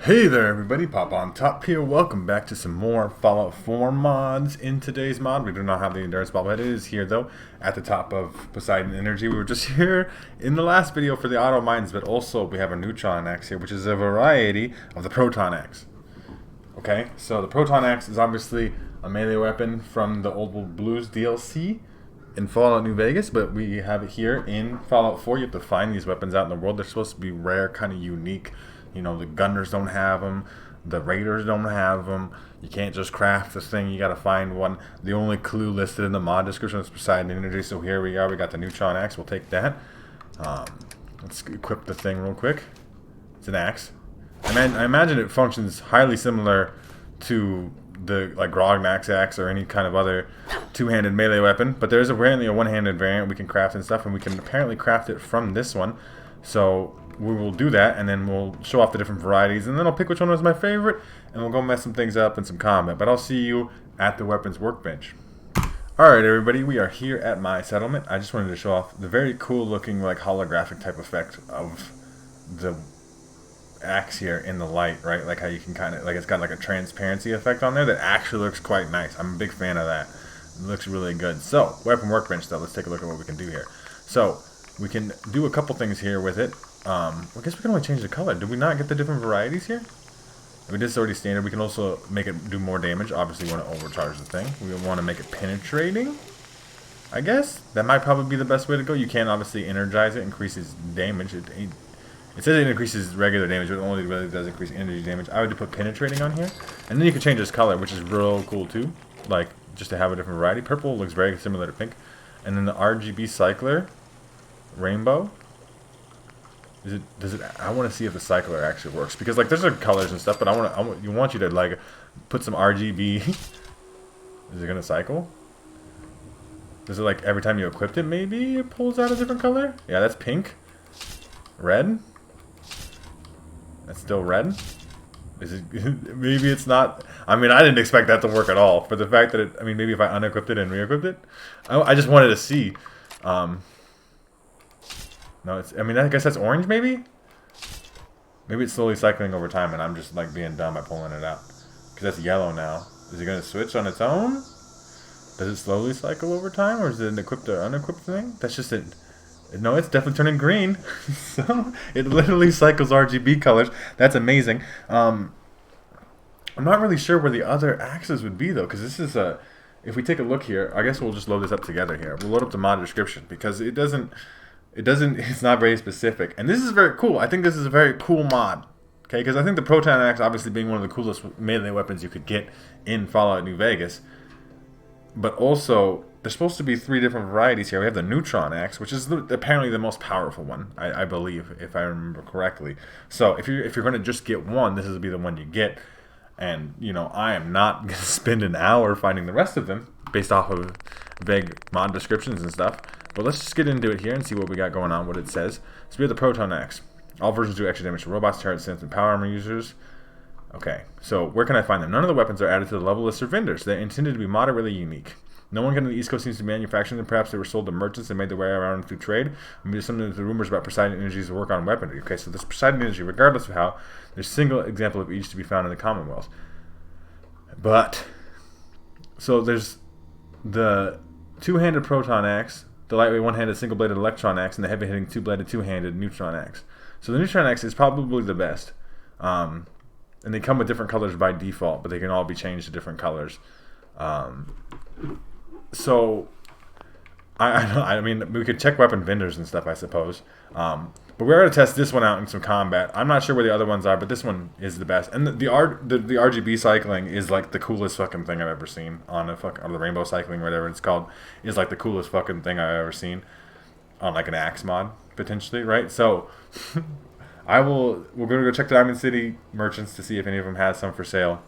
Hey there everybody, Popontop here. Welcome back to some more Fallout 4 mods. In today's mod, we do not have the Endurance Bobblehead. It is here though, at the top of Poseidon Energy. We were just here in the last video for the auto mines, but also we have a Neutron Axe here, which is a variety of the Proton Axe. Okay, so the Proton Axe is obviously a melee weapon from the Old Blues DLC in Fallout New Vegas, but we have it here in Fallout 4. You have to find these weapons out in the world. They're supposed to be rare, kind of unique. You know, the Gunners don't have them. The Raiders don't have them. You can't just craft this thing. You got to find one. The only clue listed in the mod description is Poseidon Energy. So here we are. We got the Neutron Axe. We'll take that. Let's equip the thing real quick. It's an axe. I imagine it functions highly similar to the Grognak's axe or any kind of other two-handed melee weapon. But there's apparently a one-handed variant we can craft and stuff, and we can apparently craft it from this one. So we will do that, and then we'll show off the different varieties, and then I'll pick which one was my favorite, and we'll go mess some things up in some combat. But I'll see you at the weapons workbench. Alright everybody, we are here at my settlement. I just wanted to show off the very cool looking holographic type effect of the axe here in the light, right? Like how you can kind of, it's got a transparency effect on there that actually looks quite nice. I'm a big fan of that. It looks really good. So, weapon workbench though, let's take a look at what we can do here. So, we can do a couple things here with it. I guess we can only change the color. Did we not get the different varieties here? I mean, this is already standard. We can also make it do more damage. Obviously, we want to overcharge the thing. We want to make it penetrating, I guess. That might probably be the best way to go. You can obviously energize it, increases damage. It says it increases regular damage, but it only really does increase energy damage. I would put penetrating on here. And then you can change this color, which is real cool too. Like, just to have a different variety. Purple looks very similar to pink. And then the RGB cycler, rainbow. I want to see if the cycler actually works, because there's colors and stuff, but I want you to put some RGB. Is it gonna cycle? Is it every time you equip it, maybe it pulls out a different color? Yeah, that's pink. Red. That's still red. Is it? Maybe it's not. I mean, I didn't expect that to work at all. For the fact that maybe if I unequipped it and re-equipped it, I just wanted to see. No, I guess that's orange, maybe? Maybe it's slowly cycling over time, and I'm just, being dumb by pulling it out. Because that's yellow now. Is it going to switch on its own? Does it slowly cycle over time, or is it an equipped or unequipped thing? That's just it. No, it's definitely turning green. So, it literally cycles RGB colors. That's amazing. I'm not really sure where the other axes would be, though, because this is a... If we take a look here, I guess we'll just load this up together here. We'll load up the mod description, because it's not very specific. And this is very cool. I think this is a very cool mod. Okay, because I think the Proton Axe, obviously being one of the coolest melee weapons you could get in Fallout New Vegas. But also, there's supposed to be 3 different varieties here. We have the Neutron Axe, which is apparently the most powerful one, I believe, if I remember correctly. So, if you're going to just get one, this will be the one you get. And, I am not going to spend an hour finding the rest of them, based off of vague mod descriptions and stuff. But let's just get into it here and see what we got going on, what it says. So we have the Proton Axe. All versions do extra damage to robots, turrets, synths, and power armor users. Okay, so where can I find them? None of the weapons are added to the level list or vendors. They're intended to be moderately unique. No one on the East Coast seems to manufacture them. Perhaps they were sold to merchants and made their way around through trade. Maybe some of the rumors about Poseidon Energy's work on weaponry. Okay, so this Poseidon Energy, regardless of how, there's a single example of each to be found in the Commonwealth. But, so there's the two-handed Proton Axe, the lightweight one-handed single-bladed Electron Axe, and the heavy-hitting two-bladed two-handed Neutron Axe. So the Neutron Axe is probably the best. And they come with different colors by default, but they can all be changed to different colors. So, I mean, we could check weapon vendors and stuff, I suppose. But we're going to test this one out in some combat. I'm not sure where the other ones are, but this one is the best. And the RGB cycling is the coolest fucking thing I've ever seen on the rainbow cycling, whatever it's called, is the coolest fucking thing I've ever seen on an axe mod, potentially, right? So, we're going to go check the Diamond City merchants to see if any of them has some for sale.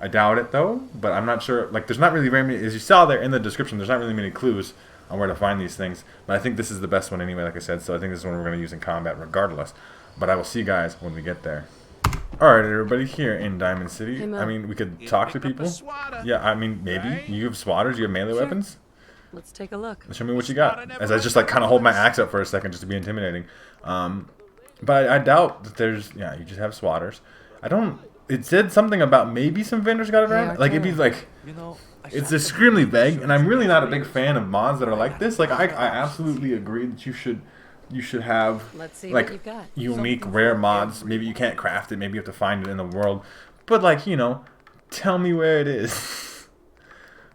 I doubt it, though, but I'm not sure. There's not really very many, as you saw there in the description, there's not really many clues on where to find these things. But I think this is the best one anyway, like I said, so I think this is one we're going to use in combat regardless. But I will see you guys when we get there. Alright, everybody, here in Diamond City. Hey, I mean, we could talk to people. Yeah, I mean, maybe. Right? You have swatters, you have melee weapons? Let's take a look. Show me what you got. As I just kind of hold my axe up for a second just to be intimidating. But I doubt that there's, yeah, you just have swatters. I don't, it said something about maybe some vendors got it around. Like, it'd be like, it's extremely vague, and I'm really not a big fan of mods that are like this. Like, I absolutely agree that you should have, like, unique, rare mods. Maybe you can't craft it, maybe you have to find it in the world. But, like, you know, tell me where it is.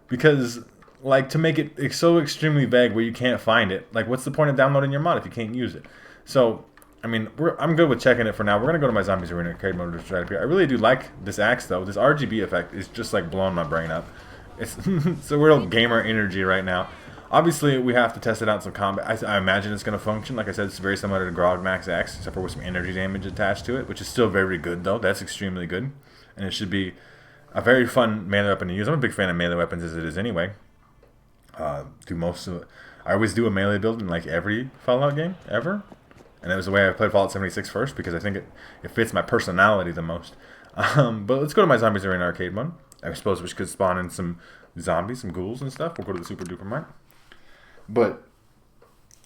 Because, like, to make it so extremely vague where you can't find it, like, what's the point of downloading your mod if you can't use it? So, I mean, I'm good with checking it for now. We're going to go to my Zombies Arena arcade mode to try to appear. I really do like this axe, though. This RGB effect is just, like, blowing my brain up. It's a real gamer energy right now. Obviously, we have to test it out in some combat. I imagine it's going to function. Like I said, it's very similar to Grog Max Axe, except for with some energy damage attached to it, which is still very good, though. That's extremely good. And it should be a very fun melee weapon to use. I'm a big fan of melee weapons as it is anyway. Do most of it. I always do a melee build in, like, every Fallout game, ever. And that was the way I played Fallout 76 first, because I think it fits my personality the most. But let's go to my Zombies Arena arcade mode. I suppose we could spawn in some zombies, some ghouls and stuff. We'll go to the Super Duper Mart. But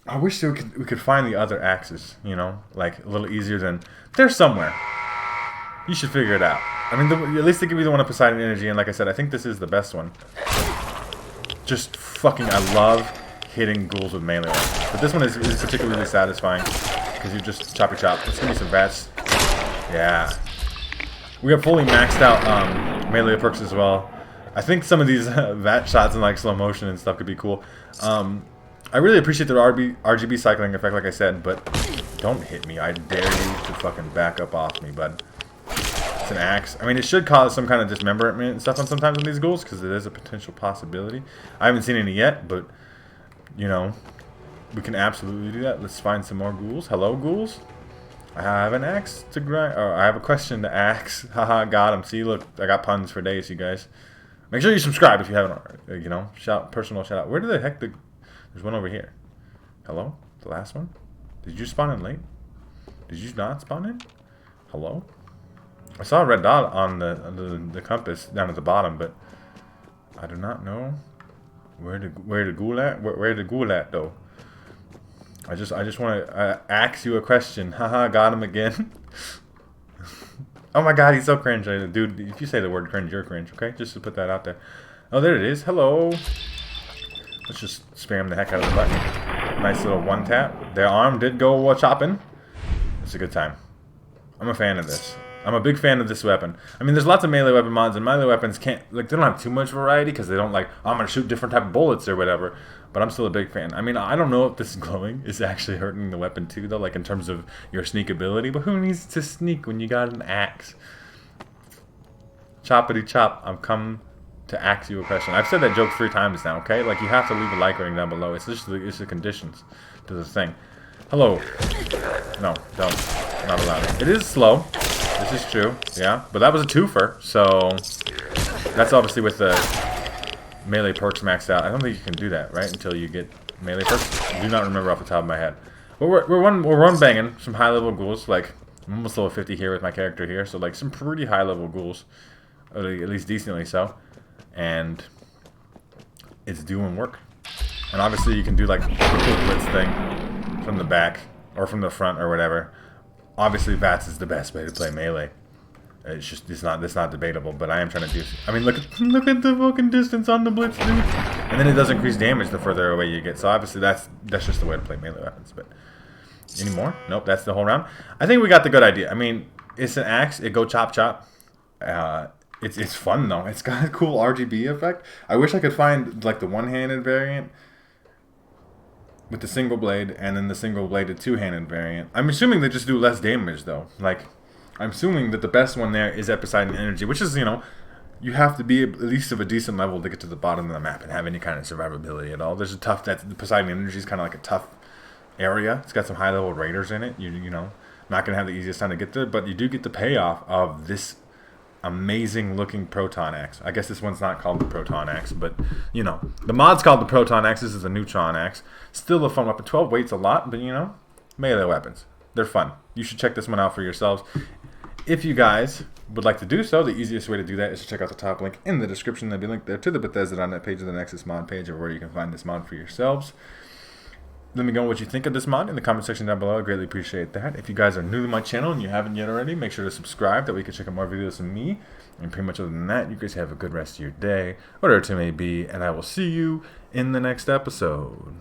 I wish we could find the other axes, you know, like a little easier than... They're somewhere. You should figure it out. I mean, at least they give you the one of Poseidon Energy, and like I said, I think this is the best one. Just fucking, I love hitting ghouls with melee weapons. But this one is particularly satisfying, because you just choppy chop. Let's give me some vats. Yeah. We have fully maxed out melee perks as well. I think some of these vat shots in like slow motion and stuff could be cool. I really appreciate the RGB cycling effect, like I said, but don't hit me. I dare you to fucking back up off me, bud. It's an axe. I mean, it should cause some kind of dismemberment and stuff on sometimes on these ghouls, because it is a potential possibility. I haven't seen any yet, but, you know, we can absolutely do that. Let's find some more ghouls. Hello, ghouls. I have an axe to grind. Or I have a question to ask. Haha, got him. See, look, I got puns for days, you guys. Make sure you subscribe if you haven't already. You know, personal shout out. Where the heck there's one over here. Hello? The last one? Did you spawn in late? Did you not spawn in? Hello? I saw a red dot on the compass down at the bottom, but I do not know where the ghoul at. Where the ghoul at though? I just want to ask you a question. Haha, got him again. Oh my god, he's so cringe. Dude, if you say the word cringe, you're cringe, okay? Just to put that out there. Oh, there it is. Hello. Let's just spam the heck out of the button. Nice little one tap. Their arm did go chopping. It's a good time. I'm a fan of this. I'm a big fan of this weapon. I mean, there's lots of melee weapon mods, and melee weapons can't, like, they don't have too much variety, because they don't, like, oh, I'm going to shoot different type of bullets or whatever. But I'm still a big fan. I mean, I don't know if this glowing is actually hurting the weapon too, though, like in terms of your sneak ability. But who needs to sneak when you got an axe? Choppity chop. I've come to ask you a question. I've said that joke 3 times now, okay? Like, you have to leave a like rating down below. It's just the conditions to the thing. Hello. No, don't. Not allowed. It is slow. This is true. Yeah. But that was a twofer, so that's obviously with the melee perks maxed out. I don't think you can do that, right? Until you get melee perks. I do not remember off the top of my head. But we're one banging some high level ghouls. Like, I'm almost level 50 here with my character here, so like some pretty high level ghouls, at least decently so. And it's doing work. And obviously you can do like the blitz thing from the back or from the front or whatever. Obviously VATS is the best way to play melee. It's not debatable, but I am trying to do. I mean, look at the fucking distance on the blitz, dude. And then it does increase damage the further away you get. So obviously that's just the way to play melee weapons. But any more? Nope, that's the whole round. I think we got the good idea. I mean, it's an axe. It go chop chop. It's fun though. It's got a cool RGB effect. I wish I could find like the one-handed variant with the single blade, and then the single bladed two-handed variant. I'm assuming they just do less damage though. Like, I'm assuming that the best one there is Poseidon Energy, which is, you know, you have to be at least of a decent level to get to the bottom of the map and have any kind of survivability at all. There's a tough, the Poseidon Energy is kind of like a tough area. It's got some high-level raiders in it. You know, not going to have the easiest time to get there, but you do get the payoff of this amazing-looking Proton axe. I guess this one's not called the Proton axe, but, you know, the mod's called the Proton axe. This is a neutron axe. Still a fun weapon. 12 weight's a lot, but, you know, melee weapons. They're fun. You should check this one out for yourselves. If you guys would like to do so, the easiest way to do that is to check out the top link in the description. There'll be a link there to the Bethesda.net page of the Nexus mod page, or where you can find this mod for yourselves. Let me know what you think of this mod in the comment section down below. I greatly appreciate that. If you guys are new to my channel and you haven't yet already, make sure to subscribe. That way you can check out more videos from me. And pretty much other than that, you guys have a good rest of your day, whatever it may be. And I will see you in the next episode.